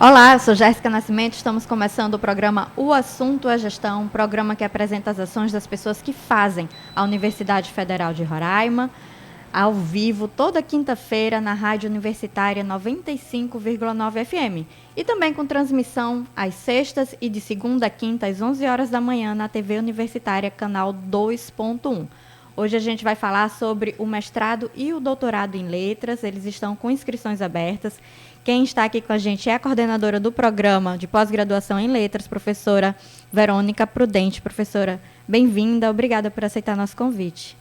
Olá, eu sou Jéssica Nascimento, estamos começando o programa O Assunto é Gestão, um programa que apresenta as ações das pessoas que fazem a Universidade Federal de Roraima, ao vivo, toda quinta-feira, na Rádio Universitária 95,9 FM. E também com transmissão às sextas e de segunda a quinta, às 11 horas da manhã, na TV Universitária, canal 2.1. Hoje a gente vai falar sobre o mestrado e o doutorado em letras, eles estão com inscrições abertas. Quem está aqui com a gente é a coordenadora do programa de pós-graduação em letras, professora Verônica Prudente. Professora, bem-vinda, obrigada por aceitar nosso convite.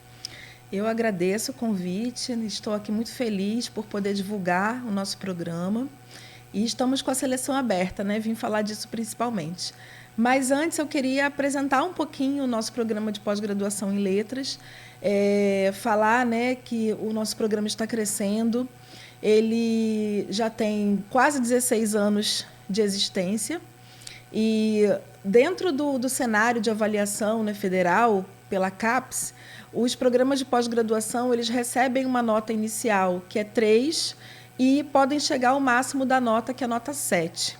Eu agradeço o convite, estou aqui muito feliz por poder divulgar o nosso programa e estamos com a seleção aberta, né? Vim falar disso principalmente. Mas antes eu queria apresentar um pouquinho o nosso programa de pós-graduação em letras, falar, né, que o nosso programa está crescendo. Ele já tem quase 16 anos de existência e dentro do cenário de avaliação, né, federal pela CAPES, os programas de pós-graduação eles recebem uma nota inicial que é 3 e podem chegar ao máximo da nota que é a nota 7.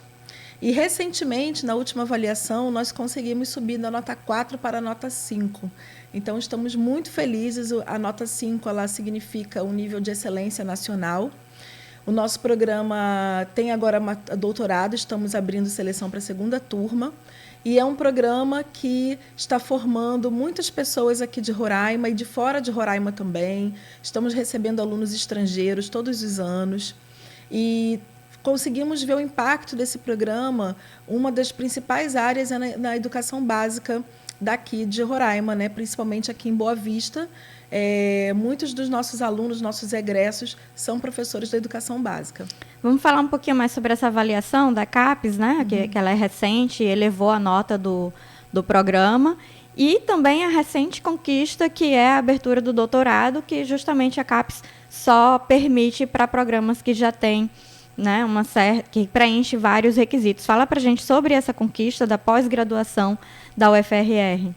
E recentemente, na última avaliação, nós conseguimos subir da nota 4 para a nota 5. Então estamos muito felizes. A nota 5 ela significa um nível de excelência nacional. O nosso programa tem agora doutorado, estamos abrindo seleção para a segunda turma, e é um programa que está formando muitas pessoas aqui de Roraima e de fora de Roraima também. Estamos recebendo alunos estrangeiros todos os anos e conseguimos ver o impacto desse programa. Uma das principais áreas é na educação básica daqui de Roraima, né? Principalmente aqui em Boa Vista. Muitos dos nossos alunos, nossos egressos, são professores da educação básica. Vamos falar um pouquinho mais sobre essa avaliação da CAPES, né? Que ela é recente, elevou a nota do programa, e também a recente conquista, que é a abertura do doutorado, que justamente a CAPES só permite para programas que já têm, né, que preenche vários requisitos. Fala para a gente sobre essa conquista da pós-graduação da UFRR.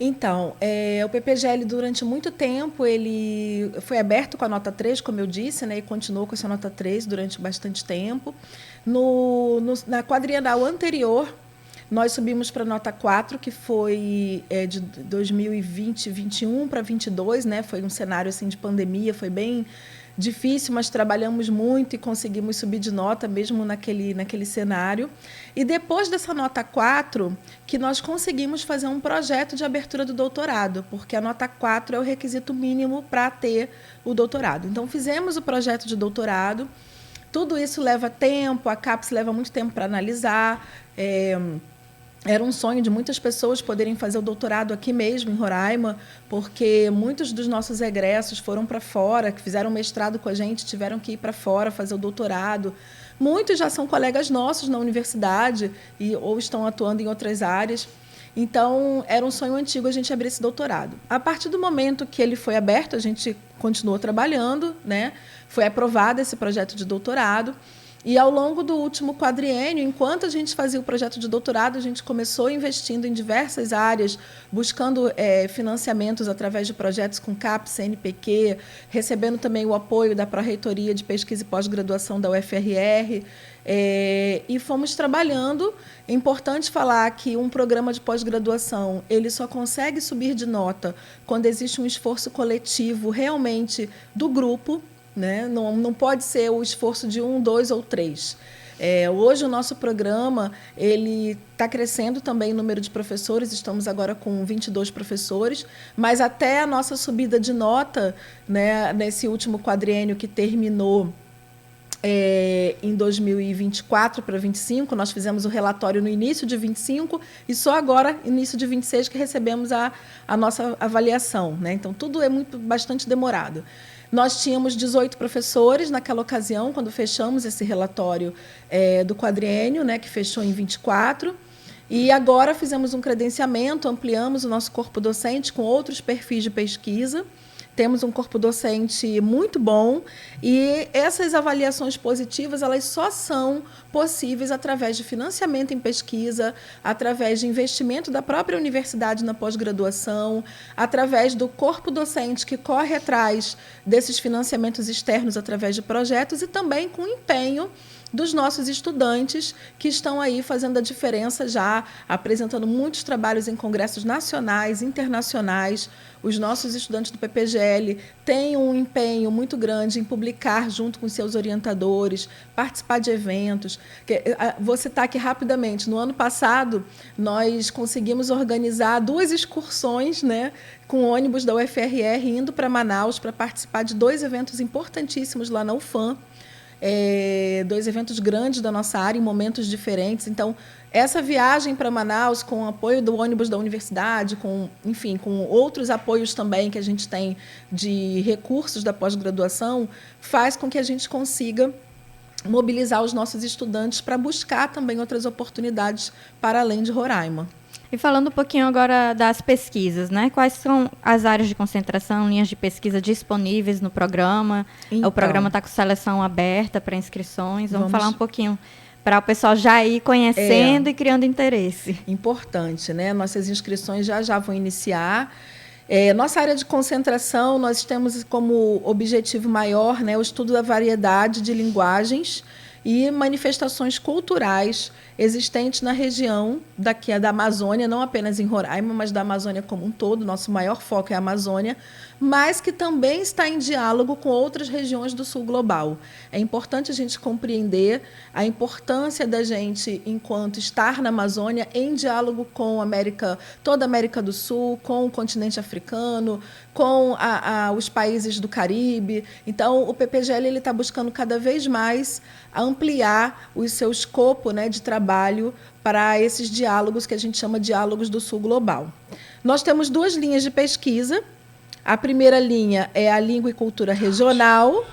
Então, o PPGL, durante muito tempo, ele foi aberto com a nota 3, como eu disse, né, e continuou com essa nota 3 durante bastante tempo. Na quadrienal anterior, nós subimos para a nota 4, que foi de 2020, 21 para 22, né? Foi um cenário assim, de pandemia, foi bem difícil, mas trabalhamos muito e conseguimos subir de nota mesmo naquele cenário. E depois dessa nota 4, que nós conseguimos fazer um projeto de abertura do doutorado, porque a nota 4 é o requisito mínimo para ter o doutorado. Então, fizemos o projeto de doutorado. Tudo isso leva tempo, a CAPES leva muito tempo para analisar. Era um sonho de muitas pessoas poderem fazer o doutorado aqui mesmo, em Roraima, porque muitos dos nossos egressos foram para fora, que fizeram mestrado com a gente, tiveram que ir para fora fazer o doutorado. Muitos já são colegas nossos na universidade ou estão atuando em outras áreas. Então, era um sonho antigo a gente abrir esse doutorado. A partir do momento que ele foi aberto, a gente continuou trabalhando, né? Foi aprovado esse projeto de doutorado. E, ao longo do último quadriênio, enquanto a gente fazia o projeto de doutorado, a gente começou investindo em diversas áreas, buscando financiamentos através de projetos com CAPES, CNPq, recebendo também o apoio da Pró-Reitoria de Pesquisa e Pós-Graduação da UFRR, e fomos trabalhando. É importante falar que um programa de pós-graduação ele só consegue subir de nota quando existe um esforço coletivo realmente do grupo, né? Não pode ser o esforço de 1, 2 ou 3. Hoje o nosso programa ele está crescendo também o número de professores, estamos agora com 22 professores, mas até a nossa subida de nota, né, nesse último quadriênio que terminou em 2024 para 25, nós fizemos o relatório no início de 25 e só agora, início de 26, que recebemos a nossa avaliação, né? Então, tudo é bastante demorado. Nós tínhamos 18 professores naquela ocasião, quando fechamos esse relatório do quadriênio, né, que fechou em 24. E agora fizemos um credenciamento, ampliamos o nosso corpo docente com outros perfis de pesquisa. Temos um corpo docente muito bom e essas avaliações positivas elas só são possíveis através de financiamento em pesquisa, através de investimento da própria universidade na pós-graduação, através do corpo docente que corre atrás desses financiamentos externos através de projetos e também com empenho dos nossos estudantes que estão aí fazendo a diferença já, apresentando muitos trabalhos em congressos nacionais, internacionais. Os nossos estudantes do PPGL têm um empenho muito grande em publicar junto com seus orientadores, participar de eventos. Vou citar aqui rapidamente. No ano passado, nós conseguimos organizar 2 excursões, né, com ônibus da UFRR indo para Manaus para participar de 2 eventos importantíssimos lá na UFAM. 2 eventos grandes da nossa área em momentos diferentes. Então, essa viagem para Manaus, com o apoio do ônibus da universidade, com outros apoios também que a gente tem de recursos da pós-graduação, faz com que a gente consiga mobilizar os nossos estudantes para buscar também outras oportunidades para além de Roraima. E falando um pouquinho agora das pesquisas, né? Quais são as áreas de concentração, linhas de pesquisa disponíveis no programa? Então, o programa está com seleção aberta para inscrições. Vamos falar um pouquinho para o pessoal já ir conhecendo e criando interesse. Importante, né? Nossas inscrições já vão iniciar. Nossa área de concentração, nós temos como objetivo maior, né, o estudo da variedade de linguagens e manifestações culturais existentes na região daqui da Amazônia, não apenas em Roraima, mas da Amazônia como um todo. Nosso maior foco é a Amazônia, mas que também está em diálogo com outras regiões do sul global. É importante a gente compreender a importância da gente, enquanto estar na Amazônia, em diálogo com toda a América do Sul, com o continente africano, com os países do Caribe. Então, o PPGL está buscando cada vez mais ampliar o seu escopo, né, de trabalho para esses diálogos que a gente chama de diálogos do sul global. Nós temos 2 linhas de pesquisa. A primeira linha é a língua e cultura regional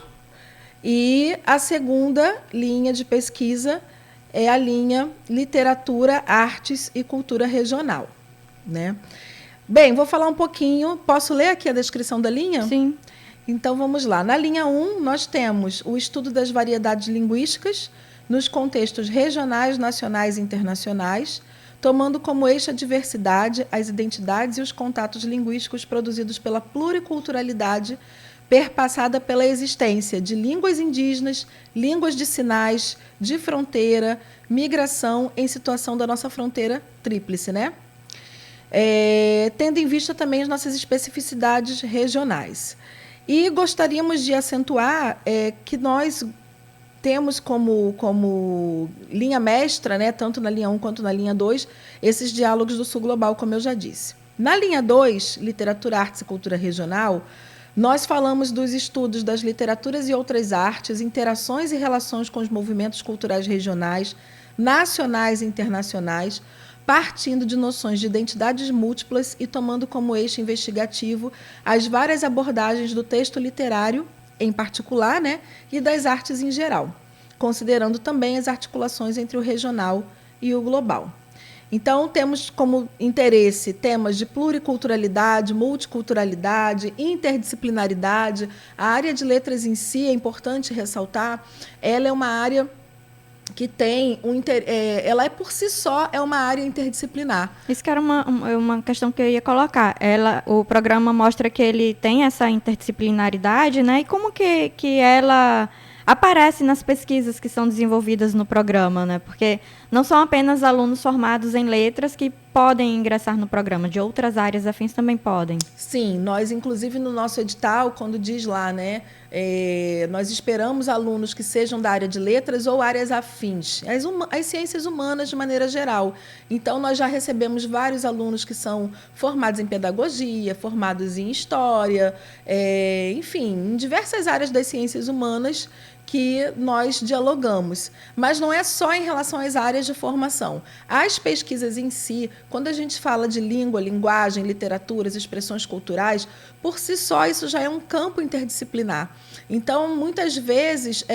e a segunda linha de pesquisa é a linha literatura, artes e cultura regional, né? Bem, vou falar um pouquinho. Posso ler aqui a descrição da linha? Sim. Então, vamos lá. Na linha 1, nós temos o estudo das variedades linguísticas nos contextos regionais, nacionais e internacionais, tomando como eixo a diversidade, as identidades e os contatos linguísticos produzidos pela pluriculturalidade perpassada pela existência de línguas indígenas, línguas de sinais, de fronteira, migração em situação da nossa fronteira tríplice, né? Tendo em vista também as nossas especificidades regionais. E gostaríamos de acentuar que nós temos como linha mestra, né, tanto na linha 1 quanto na linha 2, esses diálogos do sul global, como eu já disse. Na linha 2, literatura, artes e cultura regional, nós falamos dos estudos das literaturas e outras artes, interações e relações com os movimentos culturais regionais, nacionais e internacionais, partindo de noções de identidades múltiplas e tomando como eixo investigativo as várias abordagens do texto literário, em particular, né, e das artes em geral, considerando também as articulações entre o regional e o global. Então, temos como interesse temas de pluriculturalidade, multiculturalidade, interdisciplinaridade. A área de letras em si, é importante ressaltar, ela é uma área que tem ela por si só é uma área interdisciplinar. Isso que era uma questão que eu ia colocar. O programa mostra que ele tem essa interdisciplinaridade, né? E como que ela aparece nas pesquisas que são desenvolvidas no programa, né? Porque não são apenas alunos formados em letras que podem ingressar no programa, de outras áreas afins também podem. Sim, nós, inclusive, no nosso edital, quando diz lá, né, nós esperamos alunos que sejam da área de letras ou áreas afins, as ciências humanas de maneira geral. Então, nós já recebemos vários alunos que são formados em pedagogia, formados em história, enfim, em diversas áreas das ciências humanas que nós dialogamos. Mas não é só em relação às áreas de formação. As pesquisas em si, quando a gente fala de língua, linguagem, literaturas, expressões culturais, por si só isso já é um campo interdisciplinar. Então, muitas vezes,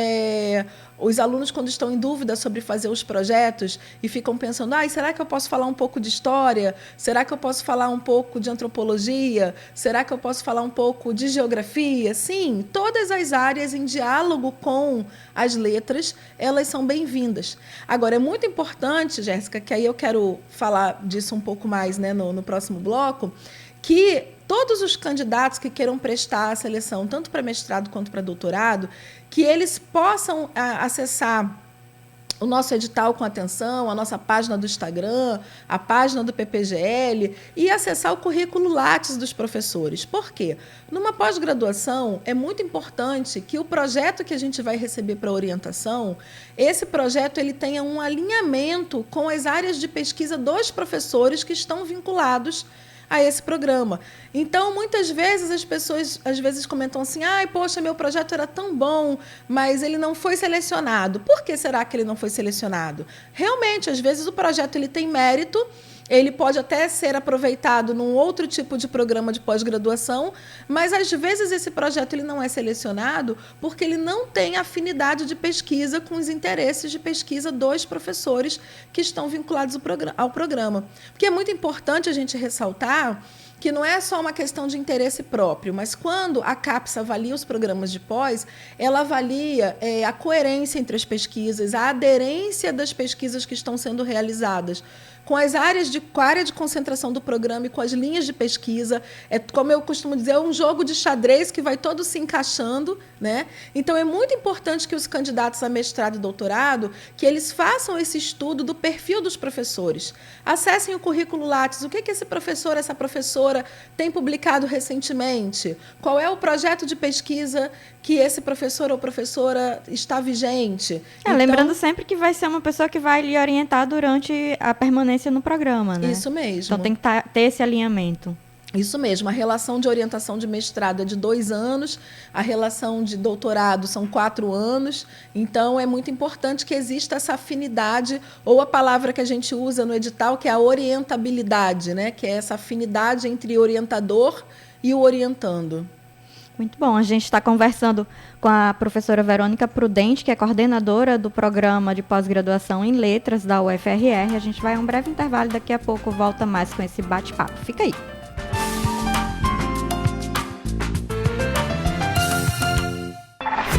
os alunos, quando estão em dúvida sobre fazer os projetos e ficam pensando, será que eu posso falar um pouco de história? Será que eu posso falar um pouco de antropologia? Será que eu posso falar um pouco de geografia? Sim, todas as áreas em diálogo com as letras, elas são bem-vindas. Agora, é muito importante, Jéssica, que aí eu quero falar disso um pouco mais, né, no próximo bloco, que todos os candidatos que queiram prestar a seleção, tanto para mestrado quanto para doutorado, que eles possam acessar o nosso edital com atenção, a nossa página do Instagram, a página do PPGL e acessar o currículo Lattes dos professores. Por quê? Numa pós-graduação, é muito importante que o projeto que a gente vai receber para orientação, esse projeto ele tenha um alinhamento com as áreas de pesquisa dos professores que estão vinculados a esse programa. Então, muitas vezes, as pessoas comentam assim, poxa, meu projeto era tão bom, mas ele não foi selecionado. Por que será que ele não foi selecionado? Realmente, às vezes, o projeto ele tem mérito, ele pode até ser aproveitado num outro tipo de programa de pós-graduação, mas, às vezes, esse projeto ele não é selecionado porque ele não tem afinidade de pesquisa com os interesses de pesquisa dos professores que estão vinculados ao programa. Porque é muito importante a gente ressaltar que não é só uma questão de interesse próprio, mas quando a CAPES avalia os programas de pós, ela avalia a coerência entre as pesquisas, a aderência das pesquisas que estão sendo realizadas com as áreas com a área de concentração do programa e com as linhas de pesquisa. É, como eu costumo dizer, é um jogo de xadrez que vai todo se encaixando, né? Então, é muito importante que os candidatos a mestrado e doutorado, que eles façam esse estudo do perfil dos professores. Acessem o currículo Lattes, o que esse professor, essa professora tem publicado recentemente, qual é o projeto de pesquisa que esse professor ou professora está vigente. Então, lembrando sempre que vai ser uma pessoa que vai lhe orientar durante a permanência no programa, né? Isso mesmo. Então tem que ter esse alinhamento. Isso mesmo. A relação de orientação de mestrado é de 2 anos, a relação de doutorado são 4 anos. Então, é muito importante que exista essa afinidade, ou a palavra que a gente usa no edital, que é a orientabilidade, né? Que é essa afinidade entre orientador e o orientando. Muito bom. A gente está conversando com a professora Verônica Prudente, que é coordenadora do programa de pós-graduação em letras da UFRR. A gente vai a um breve intervalo, daqui a pouco volta mais com esse bate-papo. Fica aí.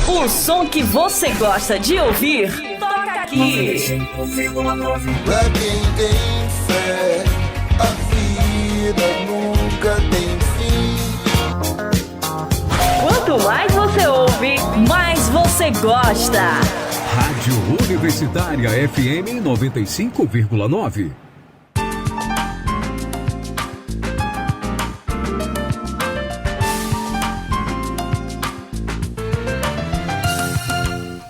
O som que você gosta de ouvir, toca aqui. Pra quem tem fé, a vida nunca tem fim. Quanto mais você ouve, mais você gosta. Rádio Universitária FM 95,9.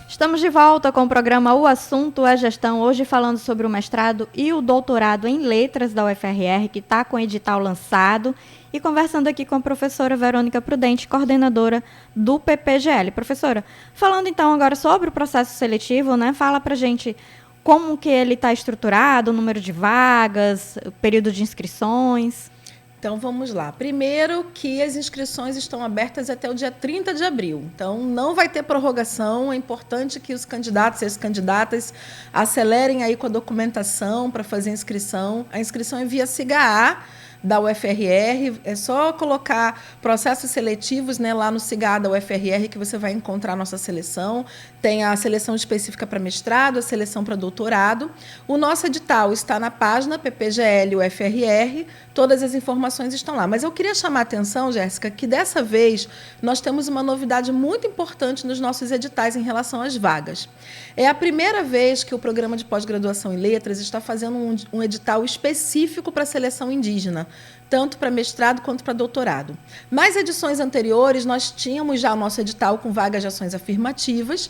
Estamos de volta com o programa O Assunto é Gestão, hoje falando sobre o mestrado e o doutorado em letras da UFRR, que está com o edital lançado, e conversando aqui com a professora Verônica Prudente, coordenadora do PPGL. Professora, falando então agora sobre o processo seletivo, né, fala pra gente como que ele está estruturado, o número de vagas, o período de inscrições. Então, vamos lá. Primeiro que as inscrições estão abertas até o dia 30 de abril. Então, não vai ter prorrogação. É importante que os candidatos e as candidatas acelerem aí com a documentação para fazer a inscrição. A inscrição é via SIGA-A da UFRR. É só colocar processos seletivos, né, lá no SIGA-A da UFRR que você vai encontrar a nossa seleção. Tem a seleção específica para mestrado, a seleção para doutorado. O nosso edital está na página PPGL UFRR. Todas as informações estão lá. Mas eu queria chamar a atenção, Jéssica, que dessa vez nós temos uma novidade muito importante nos nossos editais em relação às vagas. É a primeira vez que o programa de pós-graduação em letras está fazendo um edital específico para a seleção indígena, tanto para mestrado quanto para doutorado. Nas edições anteriores, nós tínhamos já o nosso edital com vagas de ações afirmativas.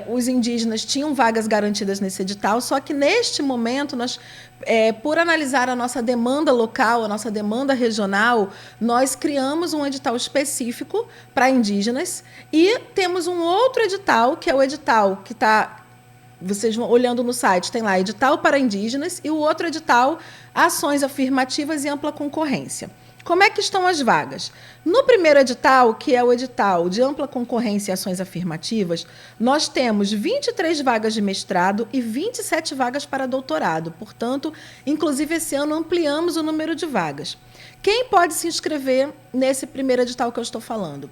Os indígenas tinham vagas garantidas nesse edital, só que, neste momento, nós, por analisar a nossa demanda local, a nossa demanda regional, nós criamos um edital específico para indígenas e temos um outro edital, que é o edital que está... Vocês vão olhando no site, tem lá edital para indígenas e o outro edital, ações afirmativas e ampla concorrência. Como é que estão as vagas? No primeiro edital, que é o edital de ampla concorrência e ações afirmativas, nós temos 23 vagas de mestrado e 27 vagas para doutorado. Portanto, inclusive esse ano ampliamos o número de vagas. Quem pode se inscrever nesse primeiro edital que eu estou falando?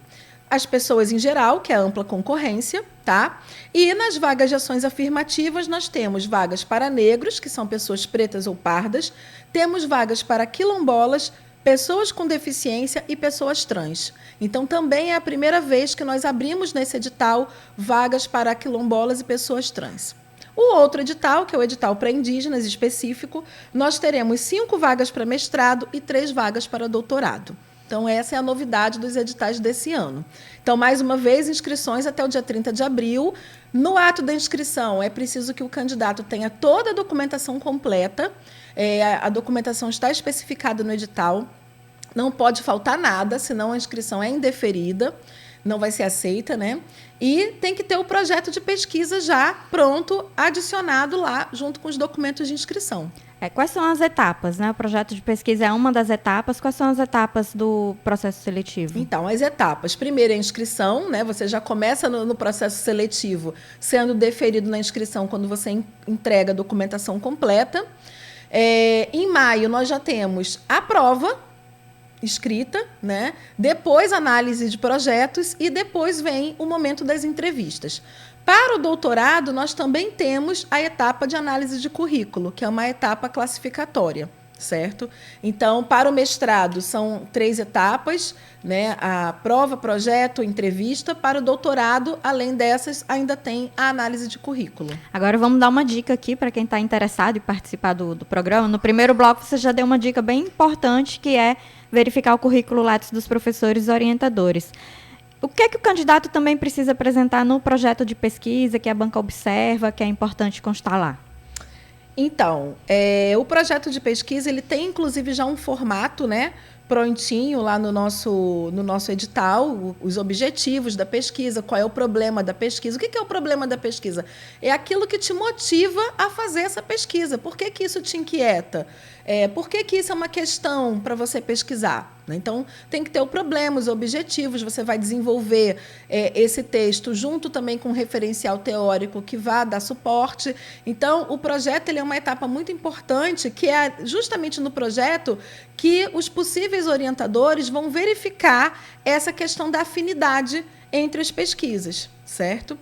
As pessoas em geral, que é a ampla concorrência, tá? E nas vagas de ações afirmativas, nós temos vagas para negros, que são pessoas pretas ou pardas, temos vagas para quilombolas, pessoas com deficiência e pessoas trans. Então, também é a primeira vez que nós abrimos nesse edital vagas para quilombolas e pessoas trans. O outro edital, que é o edital para indígenas específico, nós teremos 5 vagas para mestrado e 3 vagas para doutorado. Então, essa é a novidade dos editais desse ano. Então, mais uma vez, inscrições até o dia 30 de abril. No ato da inscrição, é preciso que o candidato tenha toda a documentação completa. A documentação está especificada no edital. Não pode faltar nada, senão a inscrição é indeferida, não vai ser aceita, né? E tem que ter o projeto de pesquisa já pronto, adicionado lá, junto com os documentos de inscrição. Quais são as etapas, né? O projeto de pesquisa é uma das etapas. Quais são as etapas do processo seletivo? Então, as etapas. Primeiro é a inscrição, né? Você já começa no processo seletivo, sendo deferido na inscrição quando você entrega a documentação completa. Em maio, nós já temos a prova escrita, né? Depois análise de projetos e depois vem o momento das entrevistas. Para o doutorado, nós também temos a etapa de análise de currículo, que é uma etapa classificatória, certo? Então, para o mestrado, são 3 etapas, né? A prova, projeto, entrevista. Para o doutorado, além dessas, ainda tem a análise de currículo. Agora, vamos dar uma dica aqui para quem está interessado em participar do programa. No primeiro bloco, você já deu uma dica bem importante, que é verificar o currículo Lattes dos professores e orientadores. O que é que o candidato também precisa apresentar no projeto de pesquisa, que a banca observa, que é importante constar lá? Então, o projeto de pesquisa ele tem, inclusive, já um formato, né, prontinho lá no nosso edital, os objetivos da pesquisa, qual é o problema da pesquisa. O que é o problema da pesquisa? É aquilo que te motiva a fazer essa pesquisa. Por que isso te inquieta? Por que isso é uma questão para você pesquisar? Então, tem que ter o problema, os objetivos, você vai desenvolver esse texto junto também com um referencial teórico que vá dar suporte. Então, o projeto ele é uma etapa muito importante, que é justamente no projeto que os possíveis orientadores vão verificar essa questão da afinidade entre as pesquisas, certo?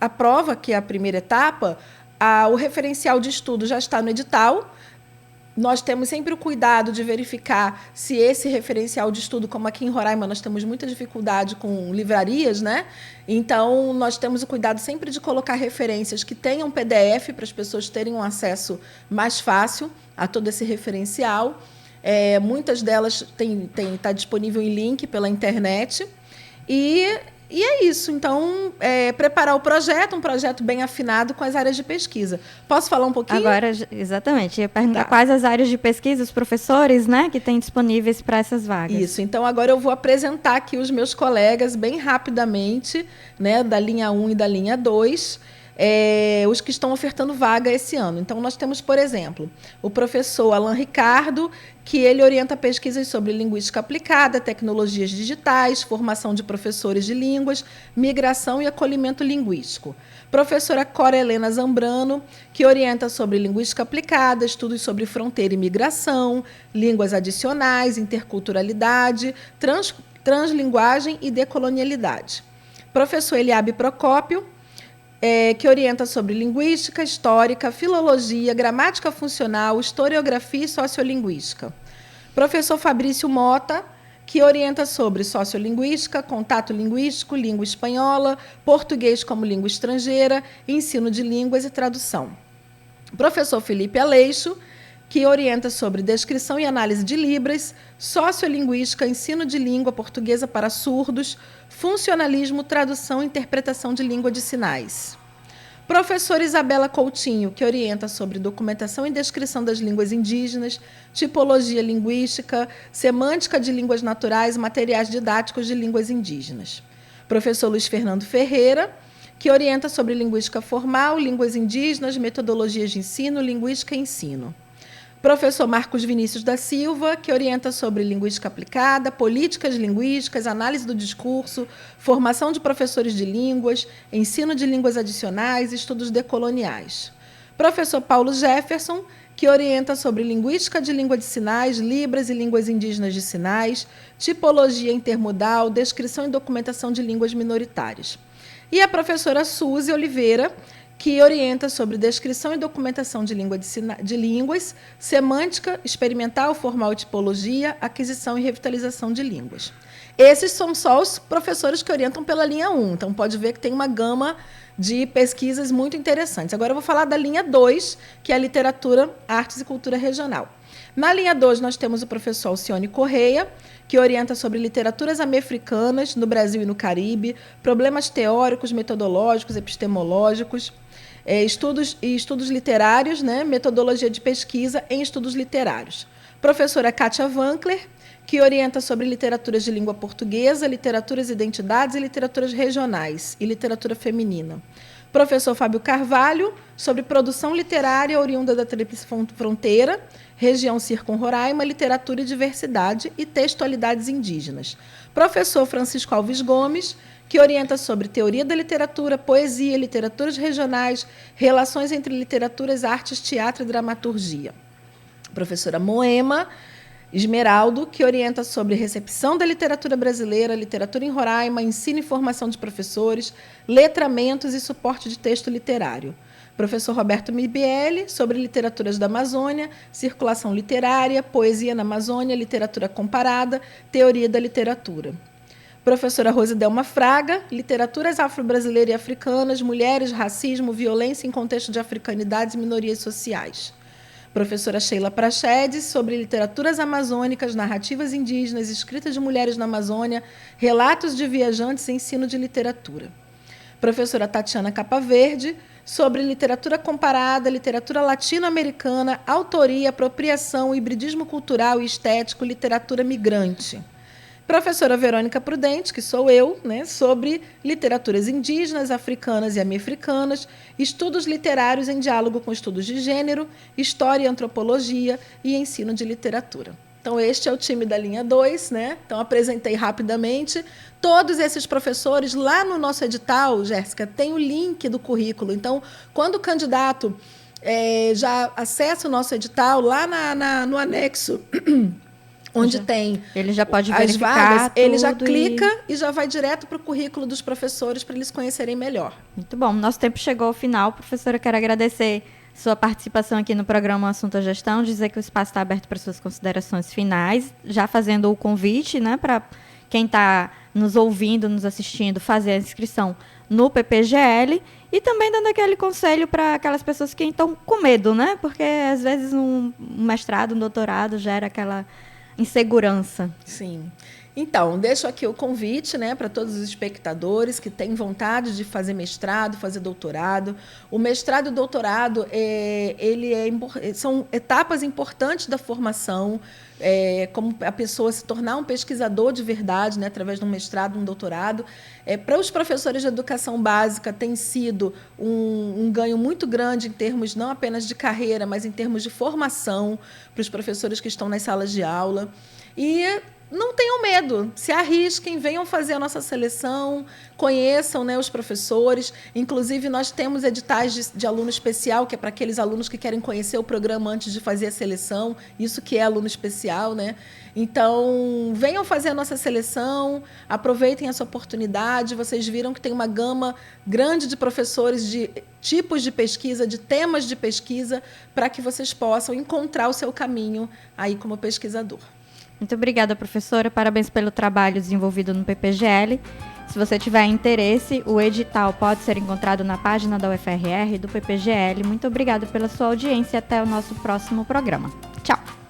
A prova, que é a primeira etapa, o referencial de estudo já está no edital. Nós temos sempre o cuidado de verificar se esse referencial de estudo, como aqui em Roraima nós temos muita dificuldade com livrarias, né? Então, nós temos o cuidado sempre de colocar referências que tenham PDF para as pessoas terem um acesso mais fácil a todo esse referencial. Muitas delas tá disponível em link pela internet. E é isso. Então, preparar um projeto bem afinado com as áreas de pesquisa. Posso falar um pouquinho? Agora, exatamente. Eu ia perguntar quais as áreas de pesquisa, os professores, né, que têm disponíveis para essas vagas. Isso. Então, agora eu vou apresentar aqui os meus colegas bem rapidamente, né, da linha 1 e da linha 2, os que estão ofertando vaga esse ano. Então, nós temos, por exemplo, o professor Alan Ricardo, que ele orienta pesquisas sobre linguística aplicada, tecnologias digitais, formação de professores de línguas, migração e acolhimento linguístico. Professora Cora Helena Zambrano, que orienta sobre linguística aplicada, estudos sobre fronteira e migração, línguas adicionais, interculturalidade, translinguagem e decolonialidade. Professor Eliabe Procópio, que orienta sobre linguística, histórica, filologia, gramática funcional, historiografia e sociolinguística. Professor Fabrício Mota, que orienta sobre sociolinguística, contato linguístico, língua espanhola, português como língua estrangeira, ensino de línguas e tradução. Professor Felipe Aleixo, que orienta sobre descrição e análise de libras, sociolinguística, ensino de língua portuguesa para surdos, funcionalismo, tradução e interpretação de língua de sinais. Professora Isabela Coutinho, que orienta sobre documentação e descrição das línguas indígenas, tipologia linguística, semântica de línguas naturais, materiais didáticos de línguas indígenas. Professor Luiz Fernando Ferreira, que orienta sobre linguística formal, línguas indígenas, metodologias de ensino, linguística e ensino. Professor Marcos Vinícius da Silva, que orienta sobre linguística aplicada, políticas linguísticas, análise do discurso, formação de professores de línguas, ensino de línguas adicionais e estudos decoloniais. Professor Paulo Jefferson, que orienta sobre linguística de língua de sinais, libras e línguas indígenas de sinais, tipologia intermodal, descrição e documentação de línguas minoritárias. E a professora Suzy Oliveira, que orienta sobre descrição e documentação de línguas, semântica, experimental, formal e tipologia, aquisição e revitalização de línguas. Esses são só os professores que orientam pela linha 1, então pode ver que tem uma gama de pesquisas muito interessantes. Agora eu vou falar da linha 2, que é a literatura, artes e cultura regional. Na linha 2, nós temos o professor Alcione Correia, que orienta sobre literaturas americanas no Brasil e no Caribe, problemas teóricos, metodológicos, epistemológicos, estudos literários, né, metodologia de pesquisa em estudos literários. Professora Kátia Wankler, que orienta sobre literaturas de língua portuguesa, literaturas identidades e literaturas regionais e literatura feminina. Professor Fábio Carvalho, sobre produção literária oriunda da Tríplice Fronteira, região Circun-Roraima, literatura e diversidade e textualidades indígenas. Professor Francisco Alves Gomes, que orienta sobre teoria da literatura, poesia, literaturas regionais, relações entre literaturas, artes, teatro e dramaturgia. Professora Moema Esmeraldo, que orienta sobre recepção da literatura brasileira, literatura em Roraima, ensino e formação de professores, letramentos e suporte de texto literário. Professor Roberto Mibielli, sobre literaturas da Amazônia, circulação literária, poesia na Amazônia, literatura comparada, teoria da literatura. Professora Rosidelma Fraga, literaturas afro-brasileiras e africanas, mulheres, racismo, violência em contexto de africanidades e minorias sociais. Professora Sheila Prachedes, sobre literaturas amazônicas, narrativas indígenas, escritas de mulheres na Amazônia, relatos de viajantes e ensino de literatura. Professora Tatiana Capaverde, sobre literatura comparada, literatura latino-americana, autoria, apropriação, hibridismo cultural e estético, literatura migrante. Professora Verônica Prudente, que sou eu, né, sobre literaturas indígenas, africanas e amiafricanas, estudos literários em diálogo com estudos de gênero, história e antropologia e ensino de literatura. Então, este é o time da linha 2, né? Então, apresentei rapidamente. Todos esses professores, lá no nosso edital, Jéssica, tem o link do currículo. Então, quando o candidato já acessa o nosso edital, lá no anexo... onde tem ele já pode as vagas, ele já tudo clica e já vai direto para o currículo dos professores para eles conhecerem melhor. Muito bom. Nosso tempo chegou ao final. Professora, eu quero agradecer sua participação aqui no programa Assunto à Gestão, dizer que o espaço está aberto para suas considerações finais, já fazendo o convite, né, para quem está nos ouvindo, nos assistindo, fazer a inscrição no PPGL e também dando aquele conselho para aquelas pessoas que estão com medo, né, porque às vezes um mestrado, um doutorado gera aquela insegurança. Sim. Então, deixo aqui o convite, né, para todos os espectadores que têm vontade de fazer mestrado, fazer doutorado. O mestrado e o doutorado são etapas importantes da formação, como a pessoa se tornar um pesquisador de verdade, né, através de um mestrado, um doutorado. Para os professores de educação básica, tem sido um ganho muito grande em termos não apenas de carreira, mas em termos de formação para os professores que estão nas salas de aula. E não tenham medo, se arrisquem, venham fazer a nossa seleção, conheçam, né, os professores. Inclusive, nós temos editais de aluno especial, que é para aqueles alunos que querem conhecer o programa antes de fazer a seleção, isso que é aluno especial, né? Então, venham fazer a nossa seleção, aproveitem essa oportunidade. Vocês viram que tem uma gama grande de professores, de tipos de pesquisa, de temas de pesquisa, para que vocês possam encontrar o seu caminho aí como pesquisador. Muito obrigada, professora. Parabéns pelo trabalho desenvolvido no PPGL. Se você tiver interesse, o edital pode ser encontrado na página da UFRR do PPGL. Muito obrigada pela sua audiência e até o nosso próximo programa. Tchau!